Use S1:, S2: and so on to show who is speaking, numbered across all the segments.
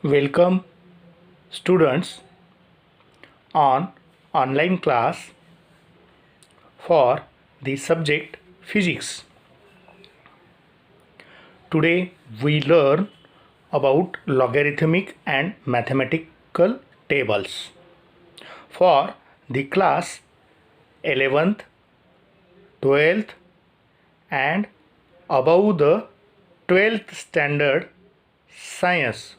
S1: Welcome students on online class for the subject physics. Today we learn about logarithmic and mathematical tables for the class 11th, 12th and above the 12th standard science,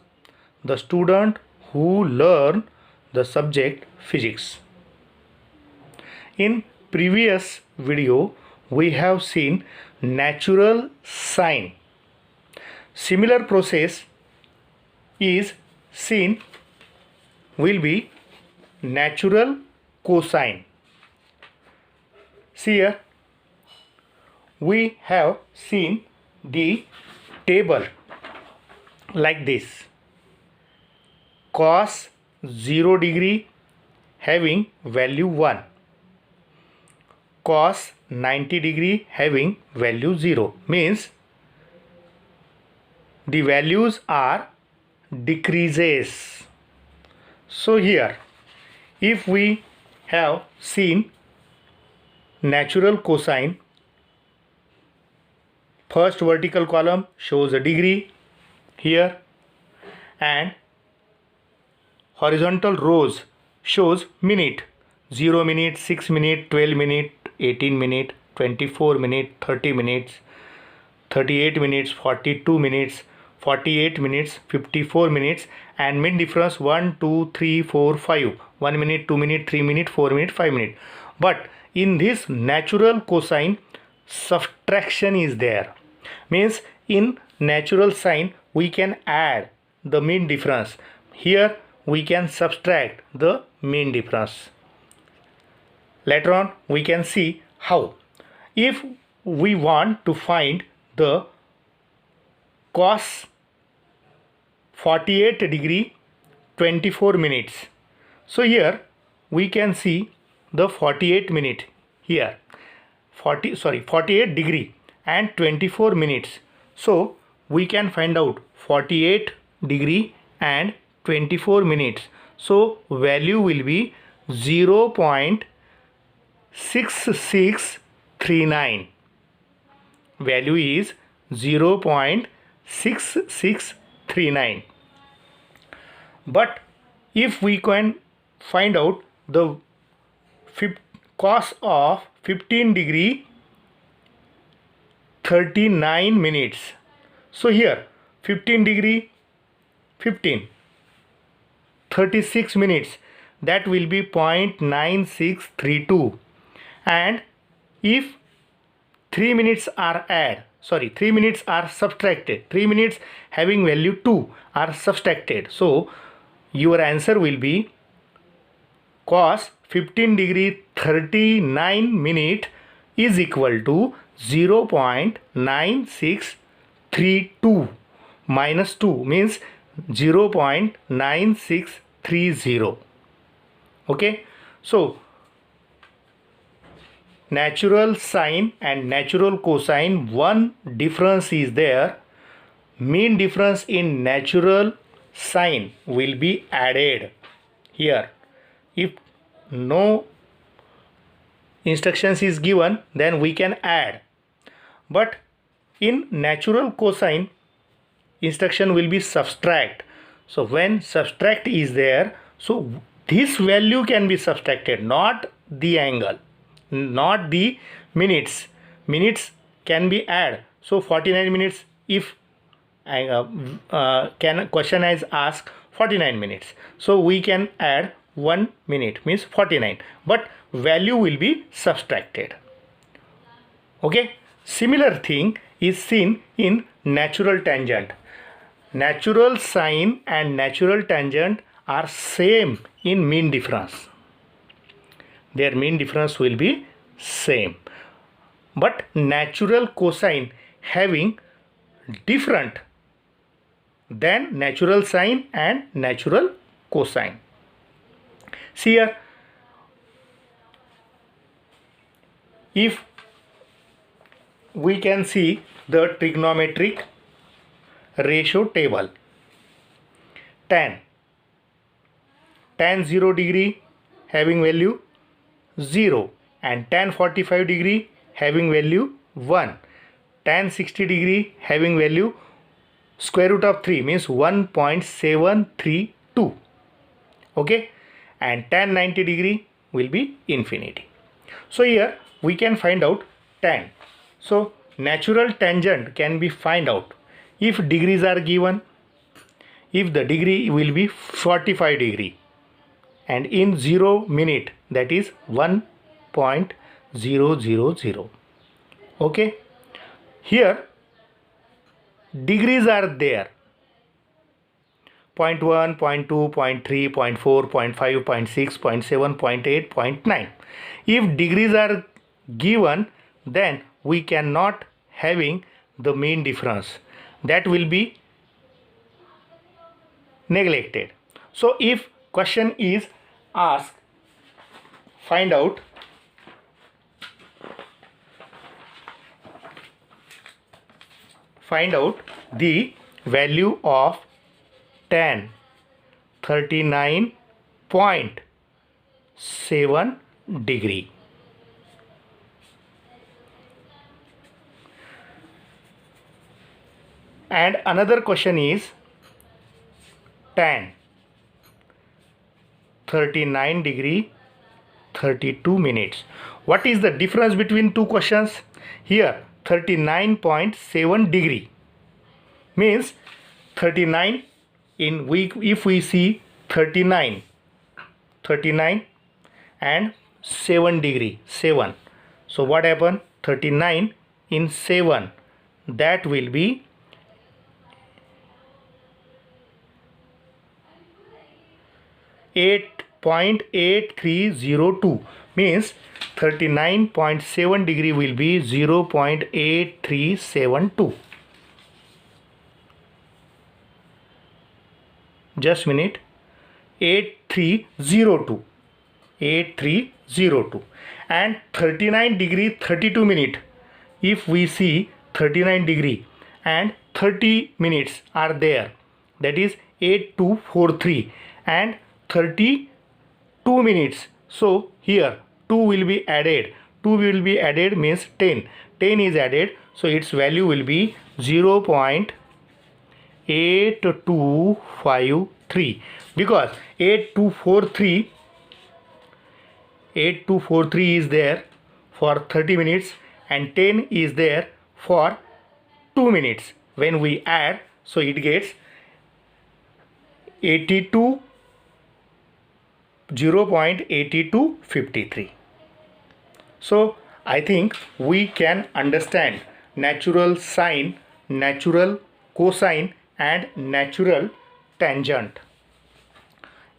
S1: the student who learn the subject physics. In previous video we have seen natural sine. Similar process is seen will be natural cosine. See here, we have seen the table like this. Cos 0 degree having value 1, cos 90 degree having value 0, means the values are decreases. So here if we have seen natural cosine, first vertical column shows a degree here and horizontal rows shows minute, 0 minute, 6 minute, 12 minute, 18 minute, 24 minute, 30 minutes, 38 minutes, 42 minutes, 48 minutes, 54 minutes, and min difference 1, 2, 3, 4, 5, 1 minute, 2 minute, 3 minute, 4 minute, 5 minute. But in this natural cosine, subtraction is there. Means in natural sine we can add the mean difference. Here we can subtract the mean difference. Later on we can see how. If we want to find the cos 48 degree 24 minutes, so here we can see the 48 minute here, 48 degree and 24 minutes. So we can find out 48 degree and 24 minutes. So value will be 0.6639. Value is 0.6639. But if we can find out the cos of 15 degree 39 minutes, so here 15 degree 15, 36 minutes, that will be 0.9632. and if 3 minutes are subtracted, 3 minutes having value 2 are subtracted, so your answer will be cos 15 degree 39 minute is equal to 0.9632 minus 2 means 0.9630. Okay, so natural sine and natural cosine, one difference is there. Mean difference in natural sine will be added here. If no instructions is given, then we can add. But in natural cosine, instruction will be subtract. So when subtract is there, so this value can be subtracted, not the angle, not the minutes. Minutes can be add. So 49 minutes, if question is asked 49 minutes, so we can add 1 minute means 49, but value will be subtracted. Okay, similar thing is seen in natural tangent. Natural sine and natural tangent are same in mean difference. Their mean difference will be same, but natural cosine having different than natural sine and natural cosine. See here, if we can see the trigonometric ratio table. tan. Tan 0 degree having value 0 and tan 45 degree having value 1. Tan 60 degree having value square root of 3 means 1.732. Okay, and tan 90 degree will be infinity. So here we can find out tan. So natural tangent can be find out if degrees are given, if the degree will be 45 degree and in 0 minute, that is 1.000. Okay, here degrees are there, 0.1, 0.2, 0.3, 0.4, 0.5, 0.6, 0.7, 0.8, 0.9. If degrees are given, then we cannot having the mean difference, that will be neglected. So if question is asked, find out the value of tan 39.7 degree. And another question is tan 39 degree 32 minutes. What is the difference between two questions? Here 39.7 degree means 39 in week, if we see 39 and 7 degree 7. So what happened? 39 in 7, that will be 8.8302 means 39.7 degree will be 0.8372. Just minute, 8302 and 39 degree 32 minute. If we see 39 degree and 30 minutes are there, that is 8243 and 32 minutes. So here 2 will be added. 2 will be added means 10. 10 is added. So its value will be 0.8253 because 8243 is there for 30 minutes and 10 is there for 2 minutes. When we add, so it gets 0.8253. So I think we can understand natural sine, natural cosine and natural tangent.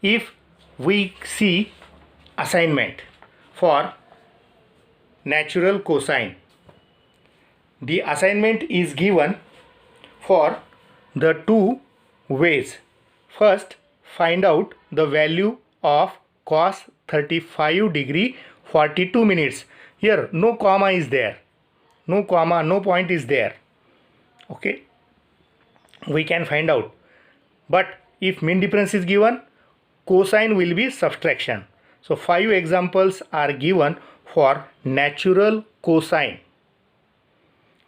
S1: If we see assignment for natural cosine, the assignment is given for the two ways. First, find out the value of cos 35 degree 42 minutes. Here no comma is there, no comma, no point is there. Okay, we can find out. But if mean difference is given, cosine will be subtraction. So 5 examples are given for natural cosine.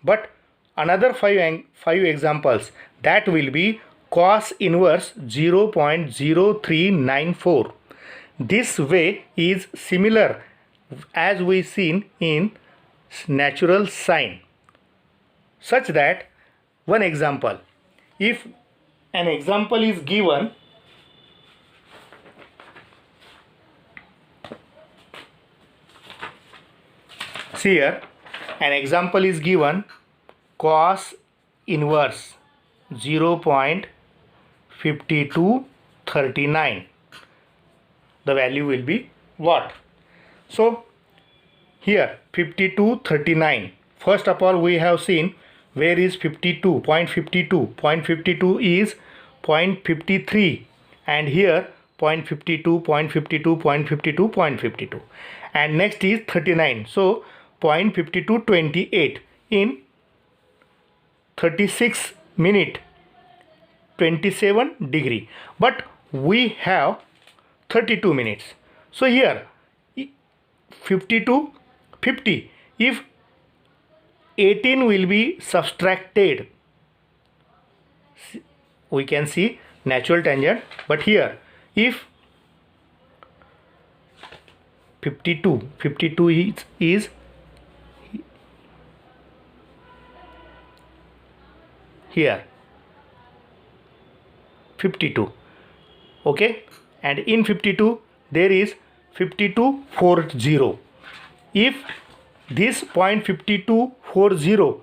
S1: But another 5 examples, that will be cos inverse 0.0394. This way is similar as we seen in natural sine, such that one example, if an example is given, see here an example is given, cos inverse 0.5239, the value will be what? So here 5239, first of all we have seen where is 52, 0.52, 0.52 is 0.53 and here 0.52, 0.52, 0.52, 0.52 and next is 39. So 0.5228 in 36 minute 27 degree, but we have 32 minutes. So here 50 to 50, if 18 will be subtracted, we can see natural tangent. But here if 52 is here 52, okay, and in 52 there is 5240. If this point 5240,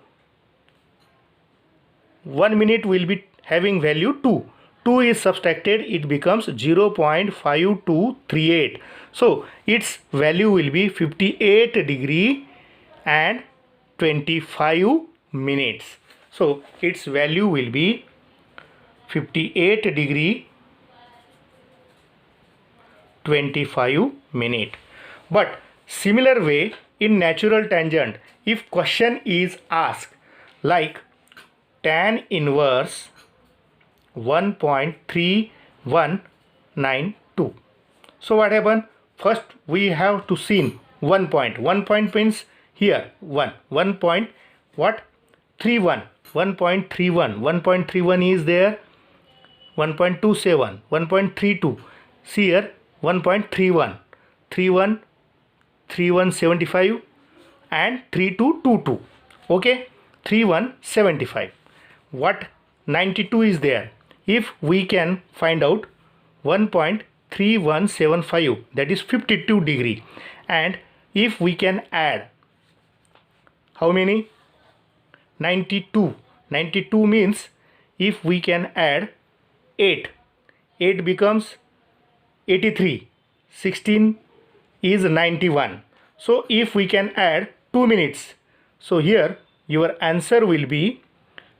S1: 1 minute will be having value 2. 2 is subtracted, it becomes 0.5238. So its value will be 58 degree and 25 minutes. So its value will be 58 degree 25 minute. But similar way in natural tangent, if question is asked like tan inverse 1.3192, so what happened? First we have to see 1 point. 1 point means here 1 point what 31, 1.31, 1.31 is there, 1.27, 1.32, see here 1.31, 31, 3175 and 3222, okay, 3175. What 92 is there? If we can find out 1.3175, that is 52 degree, and if we can add how many? 92. 92 means if we can add 8 becomes 83, 16 is 91. So if we can add 2 minutes, so here your answer will be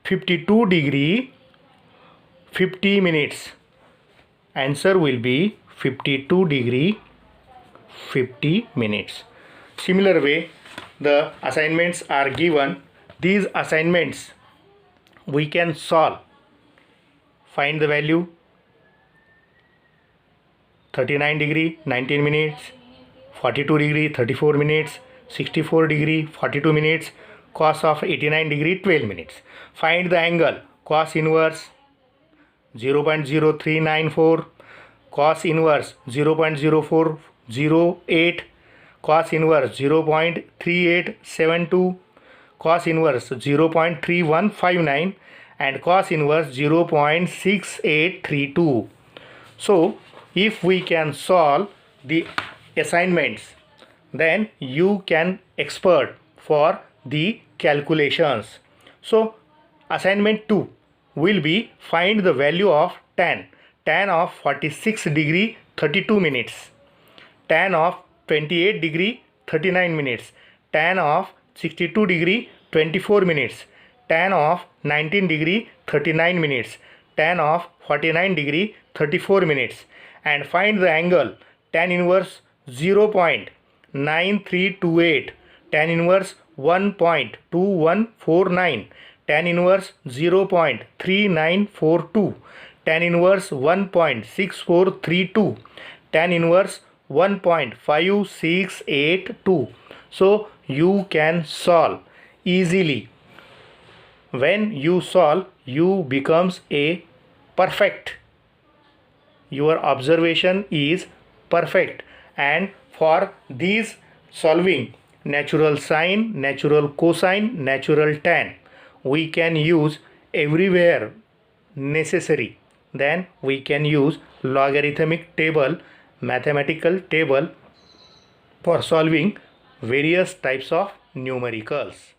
S1: 52 degree 50 minutes. Answer will be 52 degree 50 minutes. Similar way the assignments are given. These assignments we can solve. Find the value 39 degree 19 minutes, 42 degree 34 minutes, 64 degree 42 minutes, cos of 89 degree 12 minutes. Find the angle cos inverse 0.0394, cos inverse 0.0408, cos inverse 0.3872, cos inverse 0.3159 and cos inverse 0.6832. So if we can solve the assignments, then you can expert for the calculations. So assignment 2 will be find the value of tan of 46 degree 32 minutes, tan of 28 degree 39 minutes, tan of 62 degree 24 minutes, tan of 19 degree 39 minutes, tan of 49 degree 34 minutes, and find the angle tan inverse 0.9328, tan inverse 1.2149, tan inverse 0.3942, tan inverse 1.6432, tan inverse 1.5682. So you can solve easily. When you solve, you becomes a perfect. Your observation is perfect, and for these solving natural sine, natural cosine, natural tan, we can use everywhere necessary. Then we can use logarithmic table, mathematical table for solving various types of numericals.